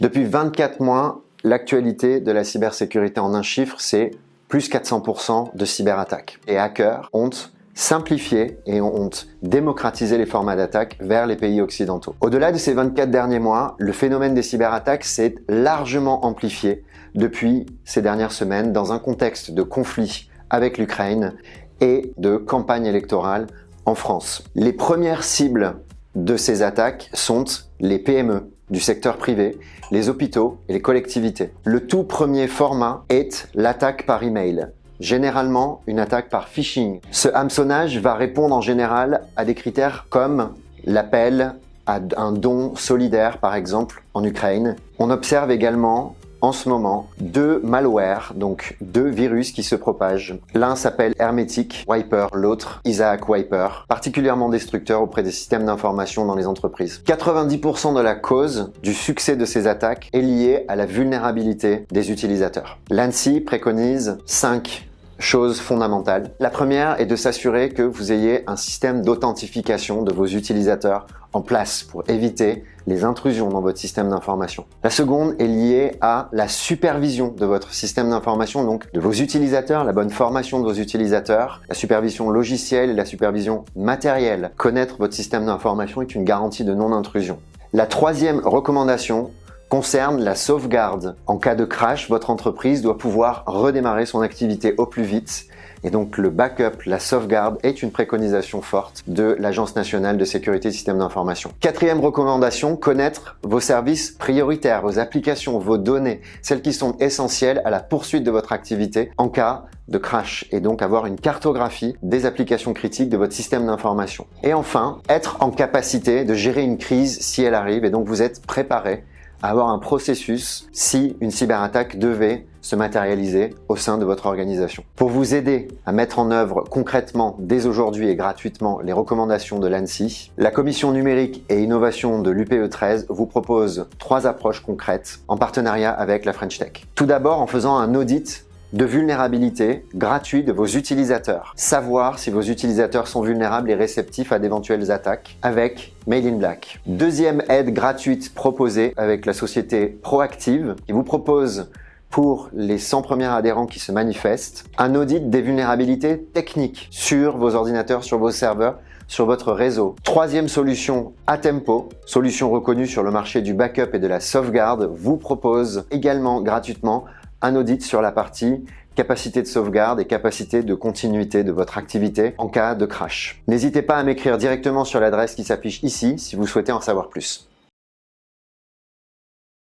Depuis 24 mois, l'actualité de la cybersécurité en un chiffre, c'est plus 400% de cyberattaques. Les hackers ont simplifié et ont démocratisé les formats d'attaque vers les pays occidentaux. Au-delà de ces 24 derniers mois, le phénomène des cyberattaques s'est largement amplifié depuis ces dernières semaines dans un contexte de conflit avec l'Ukraine et de campagne électorale en France. Les premières cibles de ces attaques sont les PME du secteur privé, les hôpitaux et les collectivités. Le tout premier format est l'attaque par email. Généralement, une attaque par phishing. Ce hameçonnage va répondre en général à des critères comme l'appel à un don solidaire, par exemple, en Ukraine. On observe également en ce moment 2 malwares, donc 2 virus qui se propagent. L'un s'appelle Hermetic Wiper, l'autre Isaac Wiper, particulièrement destructeur auprès des systèmes d'information dans les entreprises. 90% de la cause du succès de ces attaques est liée à la vulnérabilité des utilisateurs. L'ANSSI préconise 5 choses fondamentales. La première est de s'assurer que vous ayez un système d'authentification de vos utilisateurs en place pour éviter les intrusions dans votre système d'information. La seconde est liée à la supervision de votre système d'information, donc de vos utilisateurs, la bonne formation de vos utilisateurs, la supervision logicielle et la supervision matérielle. Connaître votre système d'information est une garantie de non-intrusion. La troisième recommandation concerne la sauvegarde. En cas de crash, votre entreprise doit pouvoir redémarrer son activité au plus vite. Et donc le backup, la sauvegarde est une préconisation forte de l'Agence nationale de sécurité des systèmes d'information. Quatrième recommandation, connaître vos services prioritaires, vos applications, vos données, celles qui sont essentielles à la poursuite de votre activité en cas de crash, et donc avoir une cartographie des applications critiques de votre système d'information. Et enfin, être en capacité de gérer une crise si elle arrive, et donc vous êtes préparé à avoir un processus si une cyberattaque devait se matérialiser au sein de votre organisation. Pour vous aider à mettre en œuvre concrètement dès aujourd'hui et gratuitement les recommandations de l'ANSSI, la Commission numérique et innovation de l'UPE 13 vous propose 3 approches concrètes en partenariat avec la French Tech. Tout d'abord en faisant un audit de vulnérabilité gratuit de vos utilisateurs. Savoir si vos utilisateurs sont vulnérables et réceptifs à d'éventuelles attaques avec Made in Black. Deuxième aide gratuite proposée avec la société Proactive qui vous propose pour les 100 premiers adhérents qui se manifestent, un audit des vulnérabilités techniques sur vos ordinateurs, sur vos serveurs, sur votre réseau. Troisième solution, Atempo, solution reconnue sur le marché du backup et de la sauvegarde, vous propose également gratuitement un audit sur la partie capacité de sauvegarde et capacité de continuité de votre activité en cas de crash. N'hésitez pas à m'écrire directement sur l'adresse qui s'affiche ici si vous souhaitez en savoir plus.